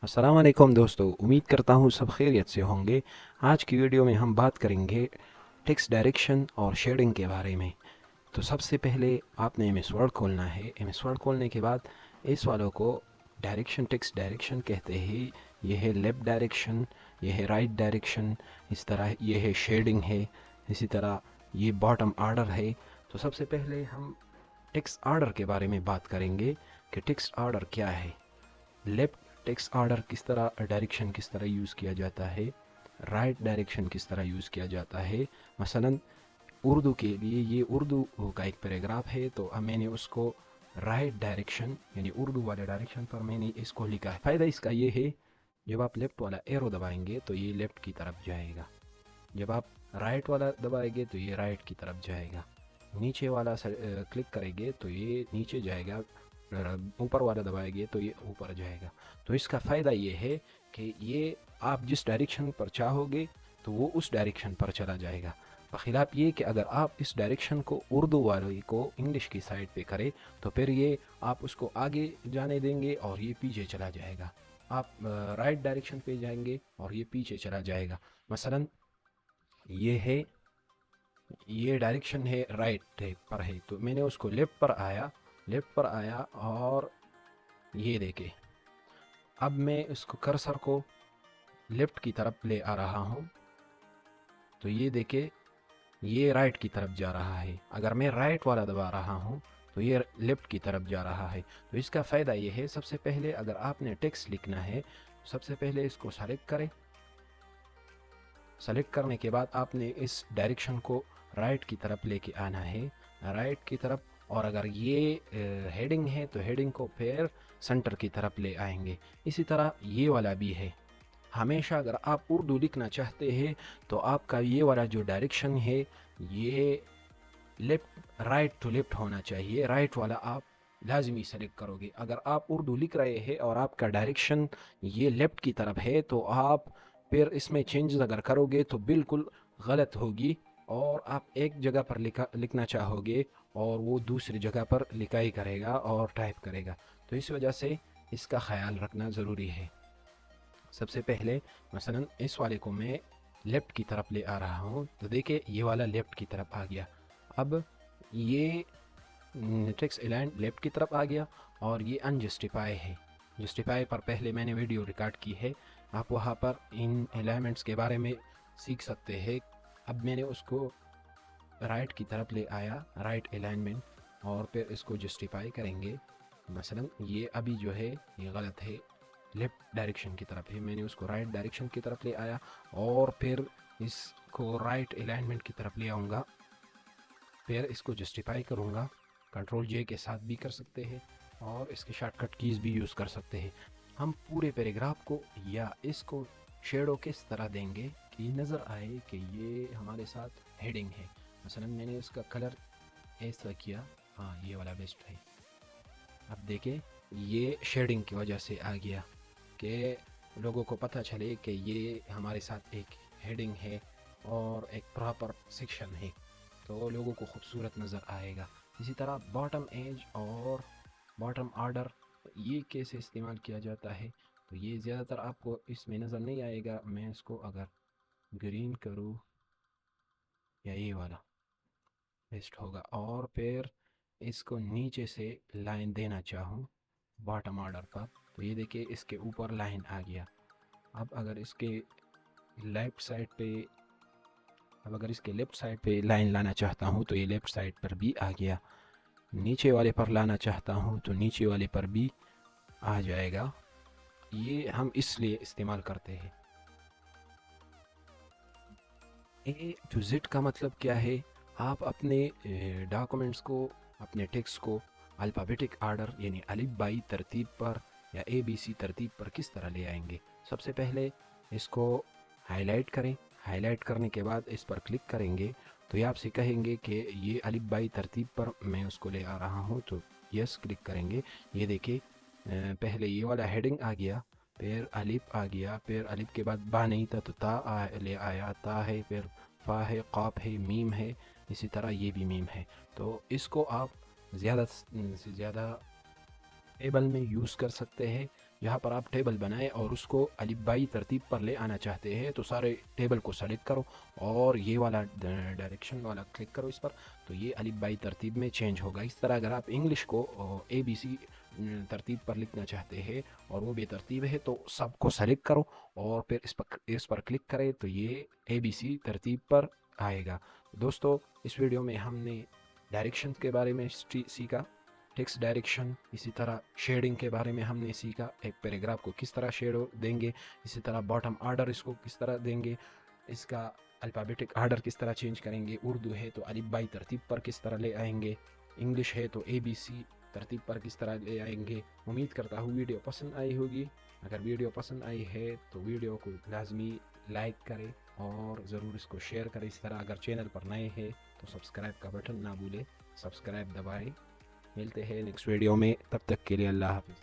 अस्सलाम वालेकुम दोस्तों, उम्मीद करता हूँ सब खैरियत से होंगे। आज की वीडियो में हम बात करेंगे टेक्स्ट डायरेक्शन और शेडिंग के बारे में। तो सबसे पहले आपने एम एस वर्ड खोलना है। एम एस वर्ड खोलने के बाद इस वालों को डायरेक्शन टेक्स्ट डायरेक्शन कहते हैं। ये है लेफ़्ट डायरेक्शन, ये है राइट डायरेक्शन, इस तरह ये है शेडिंग है, इसी तरह ये बॉटम आर्डर है। तो सबसे पहले हम टेक्स्ट आर्डर के बारे में बात करेंगे कि टेक्स्ट आर्डर क्या है। लेफ्ट टेक्स्ट आर्डर किस तरह, डायरेक्शन किस तरह यूज़ किया जाता है, राइट डायरेक्शन किस तरह यूज़ किया जाता है। मसलन उर्दू के लिए ये उर्दू का एक पैराग्राफ है, तो मैंने उसको राइट डायरेक्शन यानी उर्दू वाले डायरेक्शन पर मैंने इसको लिखा है। फ़ायदा इसका ये है, जब आप लेफ़्ट वाला एरो दबाएंगे तो ये लेफ़्ट की तरफ जाएगा, जब आप राइट वाला दबाएंगे तो ये राइट की तरफ जाएगा, नीचे वाला क्लिक करेंगे तो ये नीचे जाएगा, ऊपर वाला दबाएंगे तो ये ऊपर जाएगा। तो इसका फ़ायदा ये है कि ये आप जिस डायरेक्शन पर चाहोगे तो वो उस डायरेक्शन पर चला जाएगा। बखिलाफ़ ये कि अगर आप इस डायरेक्शन को उर्दू वाले को इंग्लिश की साइड पे करें तो फिर ये आप उसको आगे जाने देंगे और ये पीछे चला जाएगा। आप राइट डायरेक्शन पे जाएंगे और ये पीछे चला जाएगा। मसलन ये है, ये डायरेक्शन है राइट पर है, तो मैंने उसको लेफ़्ट पर आया और ये देखे, अब मैं इसको कर्सर को लेफ़्ट की तरफ ले आ रहा हूँ तो ये देखे ये राइट की तरफ जा रहा है। अगर मैं राइट वाला दबा रहा हूँ तो ये लेफ़्ट की तरफ जा रहा है। तो इसका फ़ायदा ये है, सबसे पहले अगर आपने टेक्स्ट लिखना है तो सबसे पहले इसको सेलेक्ट करें। सेलेक्ट करने के बाद आपने इस डायरेक्शन को राइट की तरफ लेके आना है, राइट की तरफ। और अगर ये हेडिंग है तो हेडिंग को फिर सेंटर की तरफ ले आएंगे। इसी तरह ये वाला भी है। हमेशा अगर आप उर्दू लिखना चाहते हैं तो आपका ये वाला जो डायरेक्शन है ये लेफ्ट राइट टू लेफ्ट होना चाहिए। राइट वाला आप लाजमी सेलेक्ट करोगे। अगर आप उर्दू लिख रहे हैं और आपका डायरेक्शन ये लेफ़्ट की तरफ है तो आप फिर इसमें चेंजेस अगर करोगे तो बिल्कुल गलत होगी, और आप एक जगह पर लिखना चाहोगे और वो दूसरी जगह पर लिखाई करेगा और टाइप करेगा। तो इस वजह से इसका ख्याल रखना ज़रूरी है। सबसे पहले मसलन इस वाले को मैं लेफ़्ट की तरफ ले आ रहा हूँ तो देखिए ये वाला लेफ़्ट की तरफ आ गया। अब ये टेक्स्ट अलाइन लेफ़्ट की तरफ आ गया और ये अनजस्टिफाई है। जस्टिफाई पर पहले मैंने वीडियो रिकॉर्ड की है, आप वहाँ पर इन एलिमेंट्स के बारे में सीख सकते हैं। अब मैंने उसको राइट की तरफ ले आया, राइट अलाइनमेंट, और फिर इसको जस्टिफाई करेंगे। मसलन ये अभी जो है ये गलत है, लेफ़्ट डायरेक्शन की तरफ है, मैंने उसको राइट डायरेक्शन की तरफ ले आया और फिर इसको राइट अलाइनमेंट की तरफ ले आऊँगा, फिर इसको जस्टिफाई करूँगा। कंट्रोल जे के साथ भी कर सकते हैं और इसके शॉर्टकट कीज़ भी यूज़ कर सकते हैं। हम पूरे पैराग्राफ को या इसको शेडो किस तरह देंगे कि नज़र आए कि ये हमारे साथ हेडिंग है। मसलन मैंने इसका कलर ऐसा किया, हाँ ये वाला बेस्ट है। अब देखें ये शेडिंग की वजह से आ गया कि लोगों को पता चले कि ये हमारे साथ एक हेडिंग है और एक प्रॉपर सेक्शन है, तो लोगों को खूबसूरत नज़र आएगा। इसी तरह बॉटम एज और बॉटम आर्डर ये कैसे इस्तेमाल किया जाता है, तो ये ज़्यादातर आपको इसमें नज़र नहीं आएगा। मैं इसको अगर ग्रीन करूँ या ये वाला बेस्ट होगा, और फिर इसको नीचे से लाइन देना चाहूँ बॉटम आर्डर पर, तो ये देखिए इसके ऊपर लाइन आ गया। अब अगर इसके लेफ़्ट साइड पे अब अगर इसके लेफ़्ट साइड पे लाइन लाना चाहता हूँ तो ये लेफ़्ट साइड पर भी आ गया। नीचे वाले पर लाना चाहता हूँ तो नीचे वाले पर भी आ जाएगा। ये हम इसलिए इस्तेमाल करते हैं। ए टू जेड का मतलब क्या है, आप अपने डॉक्यूमेंट्स को, अपने टेक्स्ट को अल्फ़ाबेटिक आर्डर यानी अलिफ बाई तरतीब पर या ए बी सी तरतीब पर किस तरह ले आएंगे। सबसे पहले इसको हाईलाइट करें। हाईलाइट करने के बाद इस पर क्लिक करेंगे तो ये आपसे कहेंगे कि ये अलिफ बाई तरतीब पर मैं उसको ले आ रहा हूँ, तो यस क्लिक करेंगे। ये देखिए पहले ये वाला हेडिंग आ गया, फिर अलिफ आ गया, फिर अलिफ के बाद बा नहीं था तो ले आया, ता है, फिर फा है, क़ाफ है, मीम है, इसी तरह ये भी मीम है। तो इसको आप ज़्यादा से ज़्यादा टेबल में यूज़ कर सकते हैं यहाँ पर आप टेबल बनाएं और उसको अलिफ बाई तरतीब पर ले आना चाहते हैं तो सारे टेबल को सेलेक्ट करो और ये वाला डायरेक्शन वाला क्लिक करो इस पर, तो ये अलिफ बाई तरतीब में चेंज होगा। इस तरह अगर आप इंग्लिश को ABC तरतीब पर लिखना चाहते हैं और वो बेतरतीब है तो सबको सेलेक्ट करो और फिर इस पर क्लिक करें तो ये ABC तरतीब पर आएगा। दोस्तों, इस वीडियो में हमने डायरेक्शन के बारे में सीखा, टेक्स्ट डायरेक्शन, इसी तरह शेडिंग के बारे में हमने सीखा, एक पैराग्राफ को किस तरह शेड देंगे, इसी तरह बॉटम आर्डर इसको किस तरह देंगे, इसका अल्फ़ाबेटिक आर्डर किस तरह चेंज करेंगे, उर्दू है तो अलिफ बाई तरतीब पर किस तरह ले आएंगे, इंग्लिश है तो ABC तरतीब पर किस तरह ले आएंगे। उम्मीद करता हूँ वीडियो पसंद आई होगी। अगर वीडियो पसंद आई है तो वीडियो को लाजमी लाइक करें और ज़रूर इसको शेयर करें। इस तरह अगर चैनल पर नए हैं तो सब्सक्राइब का बटन ना भूलें, सब्सक्राइब दबाएं। मिलते हैं नेक्स्ट वीडियो में, तब तक के लिए अल्लाह हाफिज़।